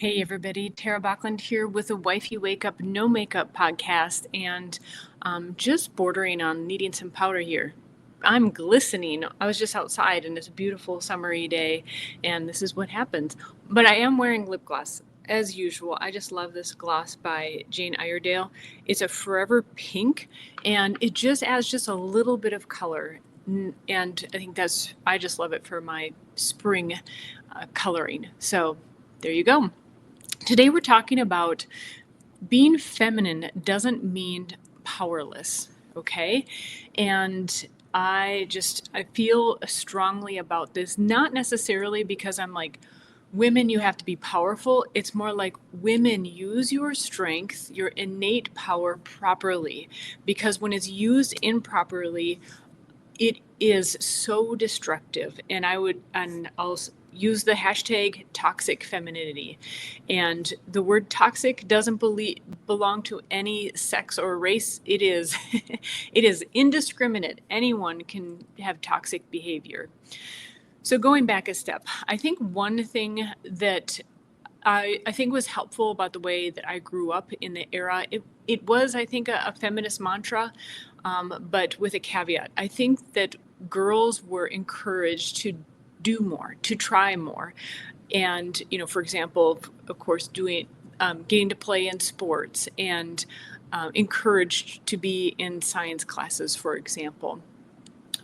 Hey everybody, Tara Bachland here with a Wifey Wake Up No Makeup podcast, and just bordering on needing some powder here. I'm glistening. I was just outside and it's a beautiful summery day, and this is what happens. But I am wearing lip gloss as usual. I just love this gloss by Jane Iredale. It's a forever pink, and it just adds just a little bit of color. And I think I just love it for my spring coloring. So there you go. Today we're talking about being feminine doesn't mean powerless, okay? And I feel strongly about this, not necessarily because I'm like, women, you have to be powerful. It's more like women, use your strength, your innate power properly, because when it's used improperly, it is so destructive. And I'll use the hashtag toxic femininity. And the word toxic doesn't belong to any sex or race. It is, it is indiscriminate. Anyone can have toxic behavior. So going back a step, I think one thing that I think was helpful about the way that I grew up in the era. It was, I think, a feminist mantra, but with a caveat. I think that girls were encouraged to do more, to try more. And, for example, of course, getting to play in sports and encouraged to be in science classes, for example.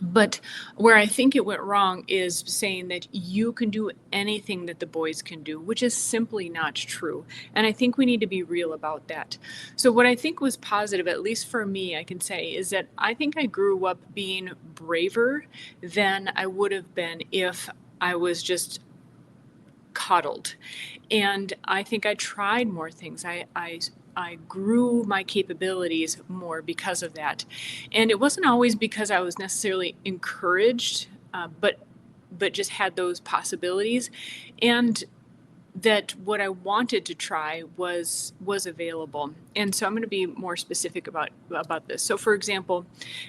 But where I think it went wrong is saying that you can do anything that the boys can do, which is simply not true. And I think we need to be real about that. So, what I think was positive, at least for me, I can say, is that I think I grew up being braver than I would have been if I was just coddled. And I think I tried more things. I grew my capabilities more because of that. And it wasn't always because I was necessarily encouraged, but just had those possibilities. And that what I wanted to try was available. And so I'm going to be more specific about this. So for example,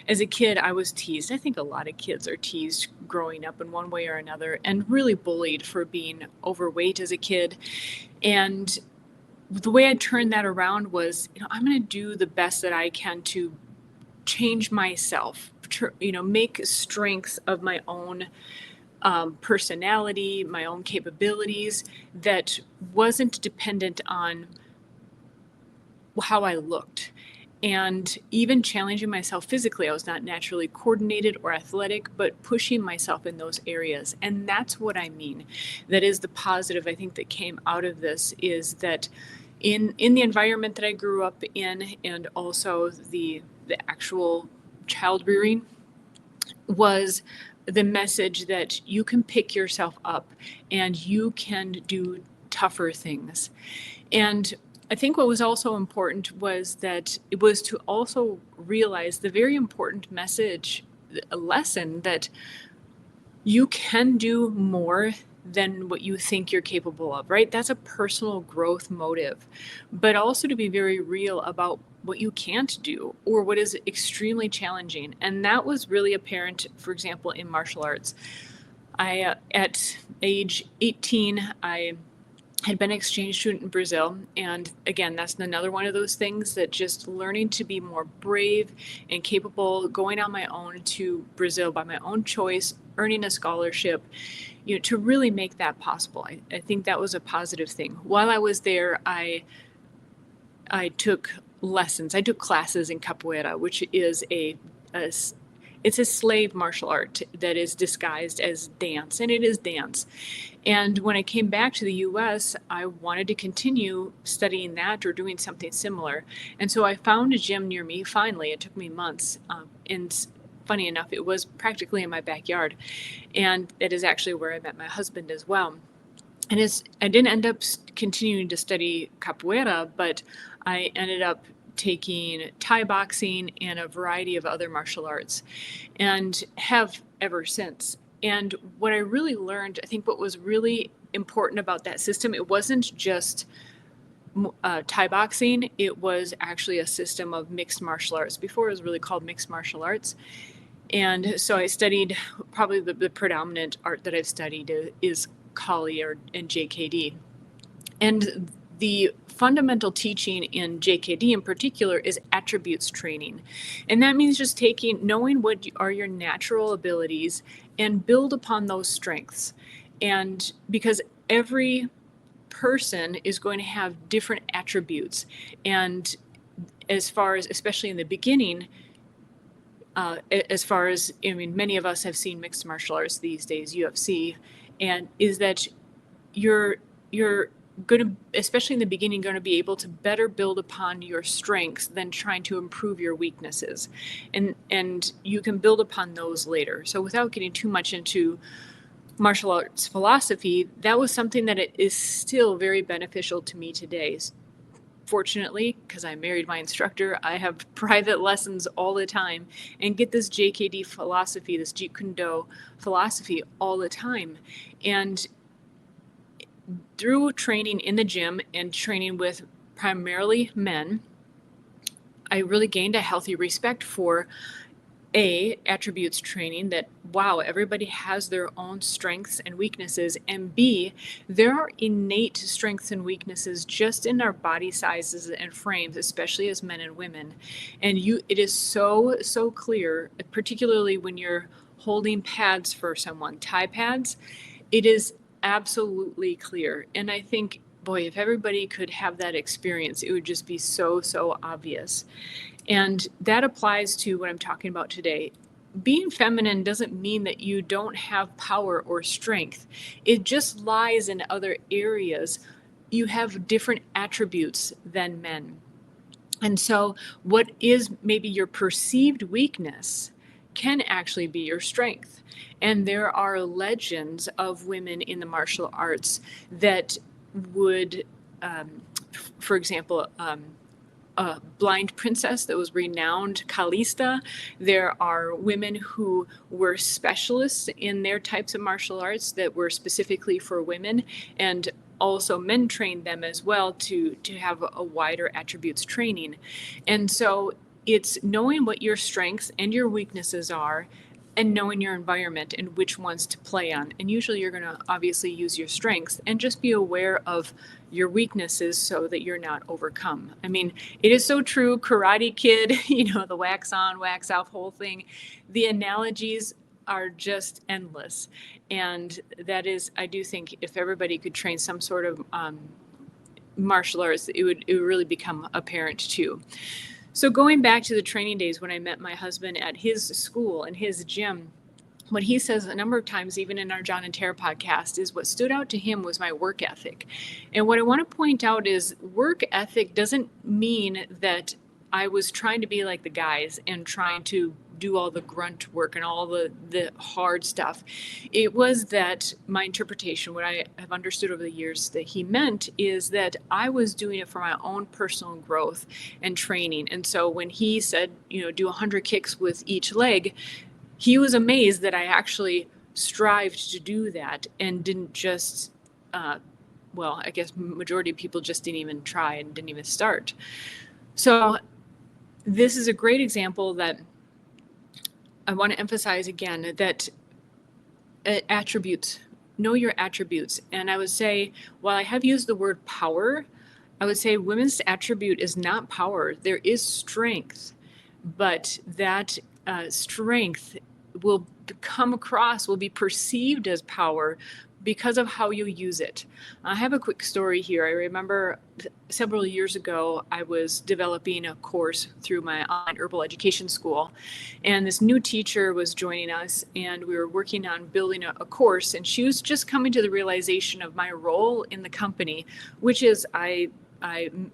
as a kid, I was teased. I think a lot of kids are teased growing up in one way or another, and really bullied for being overweight as a kid. And the way I turned that around was, I'm going to do the best that I can to change myself, make strengths of my own personality, my own capabilities that wasn't dependent on how I looked. And even challenging myself physically, I was not naturally coordinated or athletic, but pushing myself in those areas. And that's what I mean. That is the positive, I think, that came out of this, is that in the environment that I grew up in, and also the actual child rearing, was the message that you can pick yourself up and you can do tougher things. And I think what was also important was that it was to also realize the very important message, a lesson that you can do more than what you think you're capable of, right? That's a personal growth motive, but also to be very real about what you can't do or what is extremely challenging. And that was really apparent, for example, in martial arts. At age 18, I had been an exchange student in Brazil. And again, that's another one of those things that just learning to be more brave and capable, going on my own to Brazil by my own choice, earning a scholarship, to really make that possible. I think that was a positive thing. While I was there, I took lessons. I took classes in capoeira, which is it's a slave martial art that is disguised as dance, and it is dance. And when I came back to the US, I wanted to continue studying that or doing something similar. And so I found a gym near me. Finally, it took me months. And funny enough, it was practically in my backyard. And that is actually where I met my husband as well. And I didn't end up continuing to study capoeira, but I ended up taking Thai boxing and a variety of other martial arts, and have ever since. And what I really learned, I think what was really important about that system, it wasn't just Thai boxing, it was actually a system of mixed martial arts. Before it was really called mixed martial arts. And so I studied, probably the predominant art that I've studied is Kali and JKD. And the fundamental teaching in JKD in particular is attributes training. And that means just knowing what are your natural abilities and build upon those strengths. And because every person is going to have different attributes. And as far as, especially in the beginning, as far as, I mean, many of us have seen mixed martial arts these days, UFC, and is that you're going to, especially in the beginning, going to be able to better build upon your strengths than trying to improve your weaknesses, and you can build upon those later. So without getting too much into martial arts philosophy, that was something that it is still very beneficial to me today. Fortunately, because I married my instructor, I have private lessons all the time and get this JKD philosophy, this Jeet Kune Do philosophy all the time. And through training in the gym and training with primarily men, I really gained a healthy respect for attributes training, that wow, everybody has their own strengths and weaknesses, and B, there are innate strengths and weaknesses just in our body sizes and frames, especially as men and women. And it is so clear, particularly when you're holding pads for someone, Thai pads, it is absolutely clear. And I think, boy, if everybody could have that experience, it would just be so obvious. And that applies to what I'm talking about today. Being feminine doesn't mean that you don't have power or strength. It just lies in other areas. You have different attributes than men. And so what is maybe your perceived weakness can actually be your strength. And there are legends of women in the martial arts that would, for example, a blind princess that was renowned, Kalista. There are women who were specialists in their types of martial arts that were specifically for women, and also men trained them as well to have a wider attributes training. And so it's knowing what your strengths and your weaknesses are, and knowing your environment and which ones to play on. And usually you're going to obviously use your strengths, and just be aware of your weaknesses so that you're not overcome. I mean, it is so true. Karate Kid, the wax on, wax off whole thing. The analogies are just endless. And that is, I do think if everybody could train some sort of martial arts, it would really become apparent too. So going back to the training days when I met my husband at his school and his gym, what he says a number of times, even in our John and Tara podcast, is what stood out to him was my work ethic. And what I want to point out is work ethic doesn't mean that I was trying to be like the guys and trying to do all the grunt work and all the hard stuff. It was that my interpretation, what I have understood over the years that he meant, is that I was doing it for my own personal growth and training. And so when he said, do 100 kicks with each leg, he was amazed that I actually strived to do that and didn't just, I guess majority of people just didn't even try and didn't even start. So this is a great example that I want to emphasize again, that attributes, know your attributes. And I would say, while I have used the word power, I would say women's attribute is not power. There is strength, but that strength will be perceived as power because of how you use it. I have a quick story here. I remember several years ago, I was developing a course through my online herbal education school, and this new teacher was joining us, and we were working on building a course, and she was just coming to the realization of my role in the company, which is I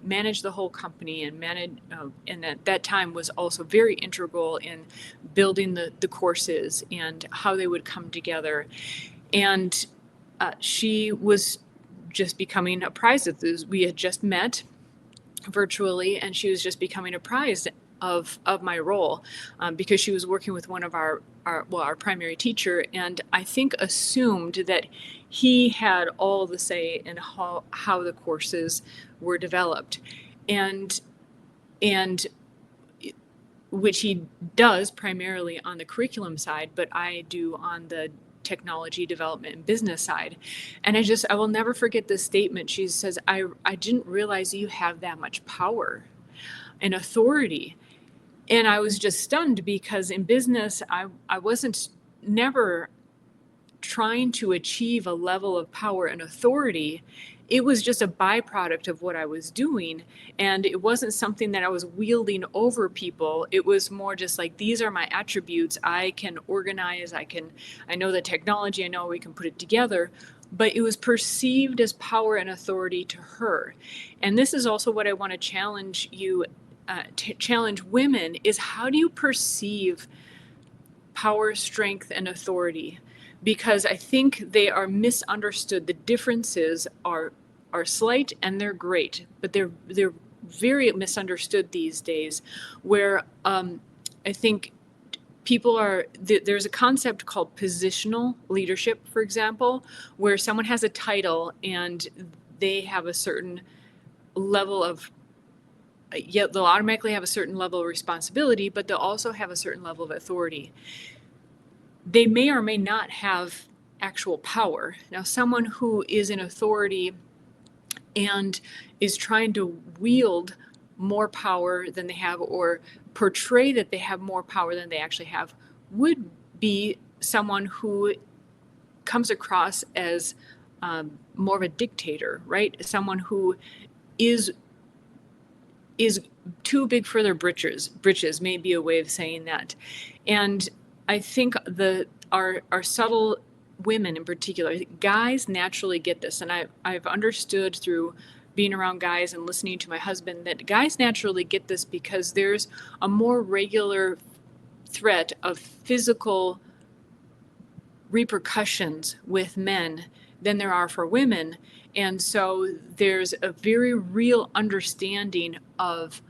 managed the whole company and at that time was also very integral in building the courses and how they would come together. And she was just becoming apprised of this. We had just met virtually, and she was just becoming apprised of my role because she was working with one of our primary teacher, and I think assumed that he had all the say in how the courses were developed, and which he does primarily on the curriculum side, but I do on the technology development and business side. And I will never forget this statement. She says, I didn't realize you have that much power and authority. And I was just stunned because in business, I wasn't never trying to achieve a level of power and authority. It was just a byproduct of what I was doing. And it wasn't something that I was wielding over people. It was more just like, these are my attributes. I can organize, I know the technology, I know we can put it together. But it was perceived as power and authority to her. And this is also what I want to challenge you, challenge women, is how do you perceive power, strength, and authority? Because I think they are misunderstood. The differences are slight and they're great, but they're very misunderstood these days. Where I think people there's a concept called positional leadership, for example, where someone has a title and they have a certain level of, yet they'll automatically have a certain level of responsibility, but they'll also have a certain level of authority. They may or may not have actual power. Now, someone who is in authority and is trying to wield more power than they have, or portray that they have more power than they actually have, would be someone who comes across as more of a dictator, right? Someone who is too big for their britches may be a way of saying that. And I think our subtle women in particular, guys naturally get this. And I've understood through being around guys and listening to my husband that guys naturally get this because there's a more regular threat of physical repercussions with men than there are for women. And so there's a very real understanding of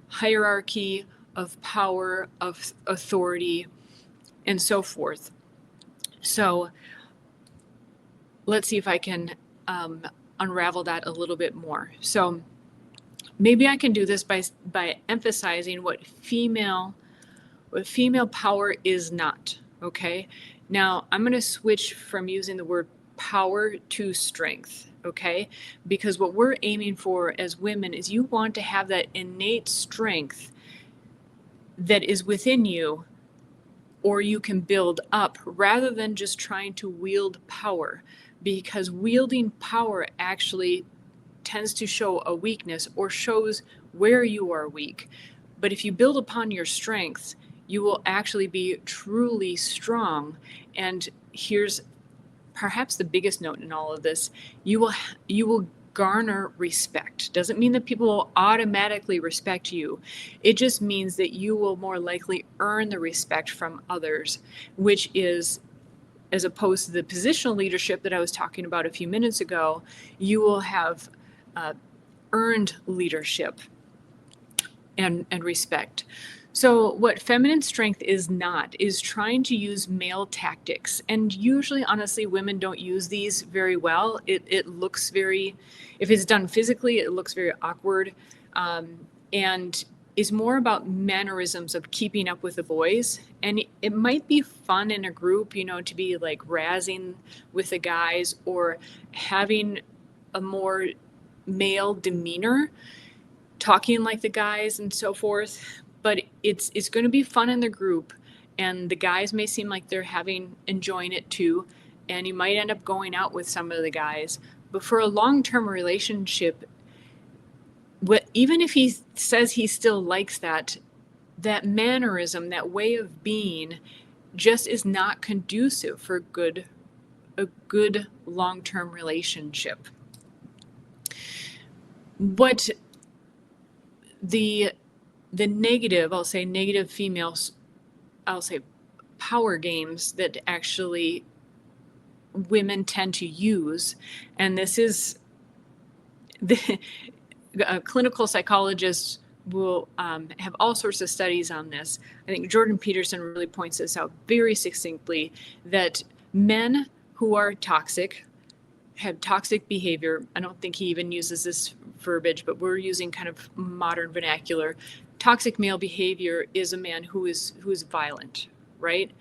hierarchy, of power, of authority, and so forth. So let's see if I can unravel that a little bit more. So maybe I can do this by emphasizing what female power is not. Okay. Now I'm going to switch from using the word power to strength. Okay. Because what we're aiming for as women is you want to have that innate strength that is within you, or you can build up, rather than just trying to wield power, because wielding power actually tends to show a weakness or shows where you are weak. But if you build upon your strengths, you will actually be truly strong. And here's perhaps the biggest note in all of this: you will garner respect. Doesn't mean that people will automatically respect you. It just means that you will more likely earn the respect from others, which is, as opposed to the positional leadership that I was talking about a few minutes ago, you will have earned leadership and respect. So what feminine strength is not is trying to use male tactics. And usually, honestly, women don't use these very well. It looks very, if it's done physically, it looks very awkward, and is more about mannerisms of keeping up with the boys. And it might be fun in a group, to be like razzing with the guys or having a more male demeanor, talking like the guys and so forth. But it's going to be fun in the group, and the guys may seem like they're enjoying it too, and you might end up going out with some of the guys. But for a long-term relationship, even if he says he still likes that mannerism, that way of being, just is not conducive for a good long-term relationship. What the negative, I'll say negative females, I'll say power games that actually women tend to use, and this is the clinical psychologists will have all sorts of studies on this. I think Jordan Peterson really points this out very succinctly, that men who are toxic have toxic behavior. I don't think he even uses this verbiage, but we're using kind of modern vernacular. Toxic male behavior is a man who is violent, right?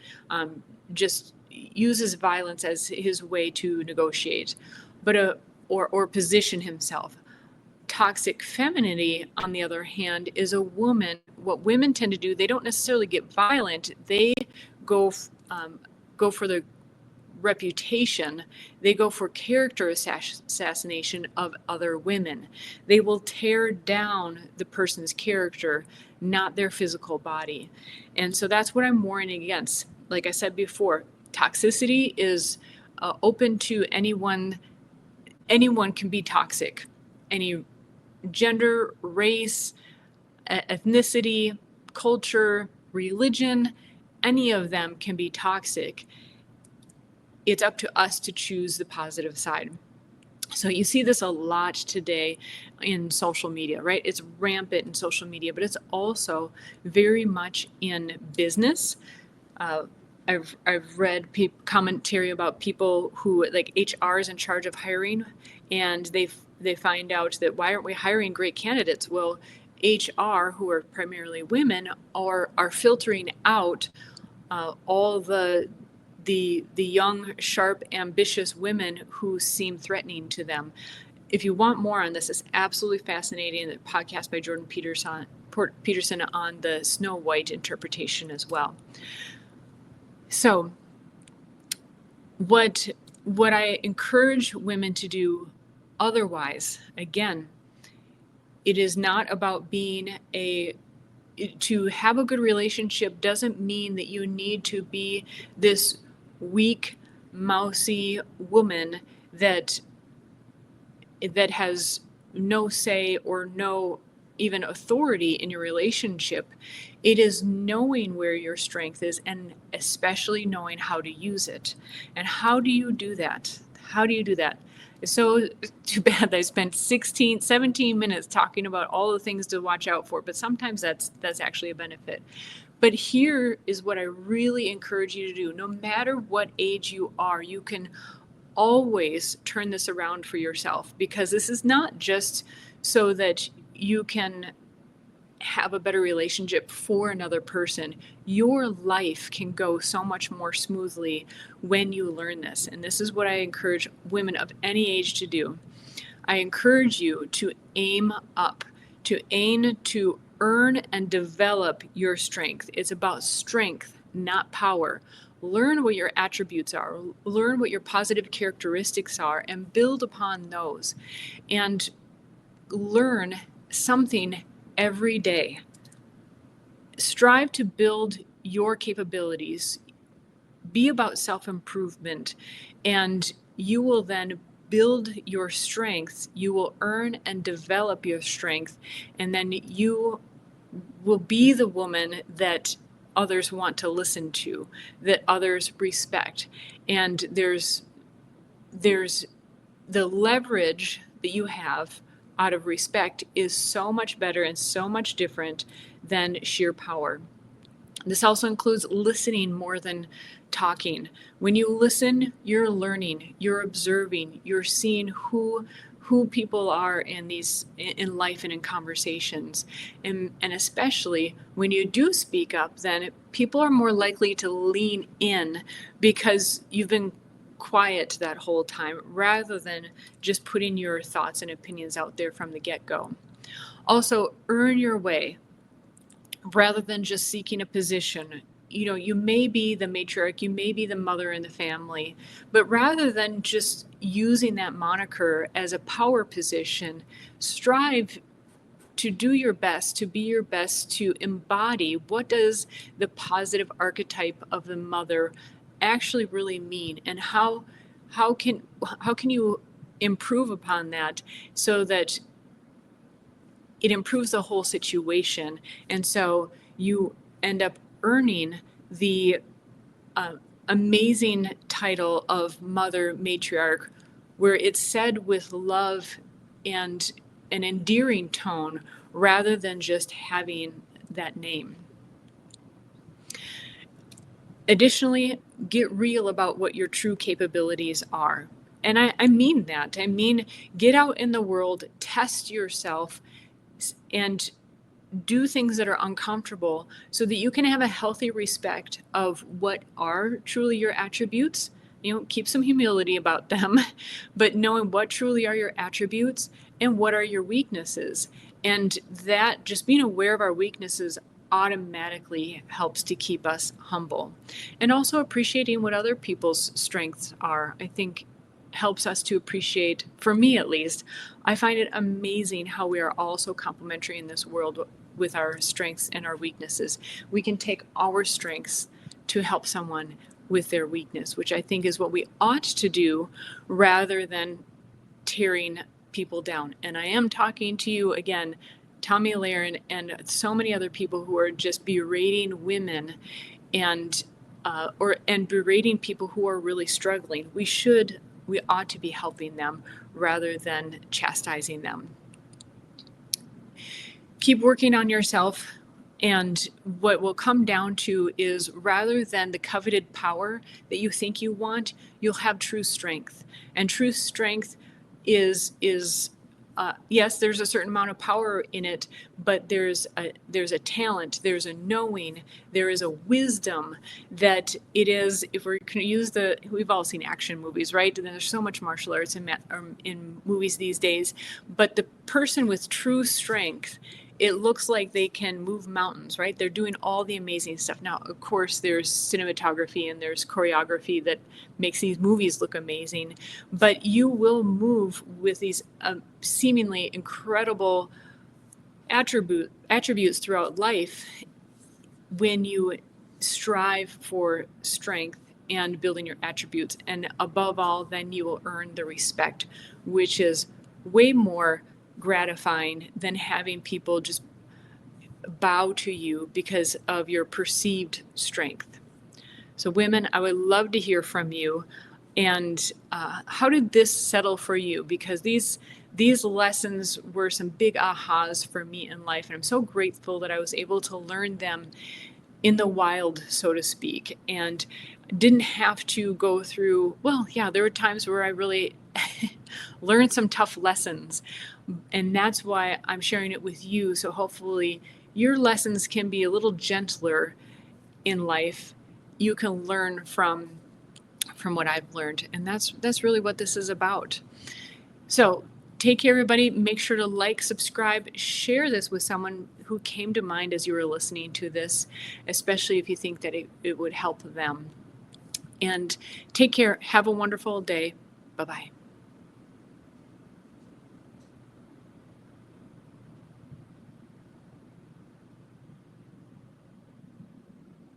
uses violence as his way to negotiate, but or position himself. Toxic femininity, on the other hand, is a woman. What women tend to do, they don't necessarily get violent. They go go for the reputation. They go for character assassination of other women. They will tear down the person's character, not their physical body. And so that's what I'm warning against. Like I said before, toxicity is open to anyone. Anyone can be toxic. Any gender, race, ethnicity, culture, religion, any of them can be toxic. It's up to us to choose the positive side. So you see this a lot today in social media, right? It's rampant in social media, but it's also very much in business. I've read commentary about people who, like, HR is in charge of hiring, and they find out that, why aren't we hiring great candidates? Well, HR, who are primarily women, are filtering out all the young, sharp, ambitious women who seem threatening to them. If you want more on this, it's absolutely fascinating. The podcast by Jordan Peterson on the Snow White interpretation as well. So what I encourage women to do otherwise, again, it is not about to have a good relationship doesn't mean that you need to be this weak, mousy woman that has no say or no even authority in your relationship. It is knowing where your strength is, and especially knowing how to use it. And how do you do that? How do you do that? It's so too bad that I spent 17 minutes talking about all the things to watch out for, but sometimes that's actually a benefit. But here is what I really encourage you to do. No matter what age you are, you can always turn this around for yourself, because this is not just so that you can have a better relationship for another person. Your life can go so much more smoothly when you learn this. And this is what I encourage women of any age to do. I encourage you to aim up, to aim to earn and develop your strength. It's about strength, not power. Learn what your attributes are, learn what your positive characteristics are, and build upon those. And learn something every day. Strive to build your capabilities. Be about self-improvement, and you will then build your strength. You will earn and develop your strength, and then you will be the woman that others want to listen to, that others respect. And there's the leverage that you have out of respect is so much better and so much different than sheer power. This also includes listening more than talking. When you listen, you're learning, you're observing, you're seeing who people are in life and in conversations. And especially when you do speak up, then people are more likely to lean in because you've been quiet that whole time, rather than just putting your thoughts and opinions out there from the get-go. Also, earn your way rather than just seeking a position. You know, you may be the matriarch, you may be the mother in the family, but rather than just using that moniker as a power position, strive to do your best, to be your best, to embody what does the positive archetype of the mother actually really mean, and how can you improve upon that so that it improves the whole situation. And so you end up earning the amazing title of mother matriarch, where it's said with love and an endearing tone rather than just having that name. Additionally, get real about what your true capabilities are. And I mean that. I mean, get out in the world, test yourself, and do things that are uncomfortable so that you can have a healthy respect of what are truly your attributes. Keep some humility about them, but knowing what truly are your attributes and what are your weaknesses. And that just being aware of our weaknesses automatically helps to keep us humble. And also appreciating what other people's strengths are, I think helps us to appreciate, for me at least, I find it amazing how we are all so complementary in this world with our strengths and our weaknesses. We can take our strengths to help someone with their weakness, which I think is what we ought to do rather than tearing people down. And I am talking to you again, Tommy Lahren, and so many other people who are just berating women and and berating people who are really struggling. We ought to be helping them rather than chastising them. Keep working on yourself. And what will come down to is rather than the coveted power that you think you want, you'll have true strength. And true strength is yes, there's a certain amount of power in it, but there's a talent, there's a knowing, there is a wisdom that it is. If we're going to use we've all seen action movies, right? And there's so much martial arts in movies these days, but the person with true strength, it looks like they can move mountains, right? They're doing all the amazing stuff. Now, of course, there's cinematography and there's choreography that makes these movies look amazing, but you will move with these seemingly incredible attributes throughout life when you strive for strength and building your attributes. And above all, then you will earn the respect, which is way more gratifying than having people just bow to you because of your perceived strength. So women, I would love to hear from you. And how did this settle for you? Because these lessons were some big ahas for me in life. And I'm so grateful that I was able to learn them in the wild, so to speak, and didn't have to go through, well, yeah, there were times where I really learned some tough lessons. And that's why I'm sharing it with you. So hopefully your lessons can be a little gentler in life. You can learn from what I've learned. And that's really what this is about. So take care, everybody. Make sure to like, subscribe, share this with someone who came to mind as you were listening to this, especially if you think that it would help them. And take care. Have a wonderful day. Bye-bye.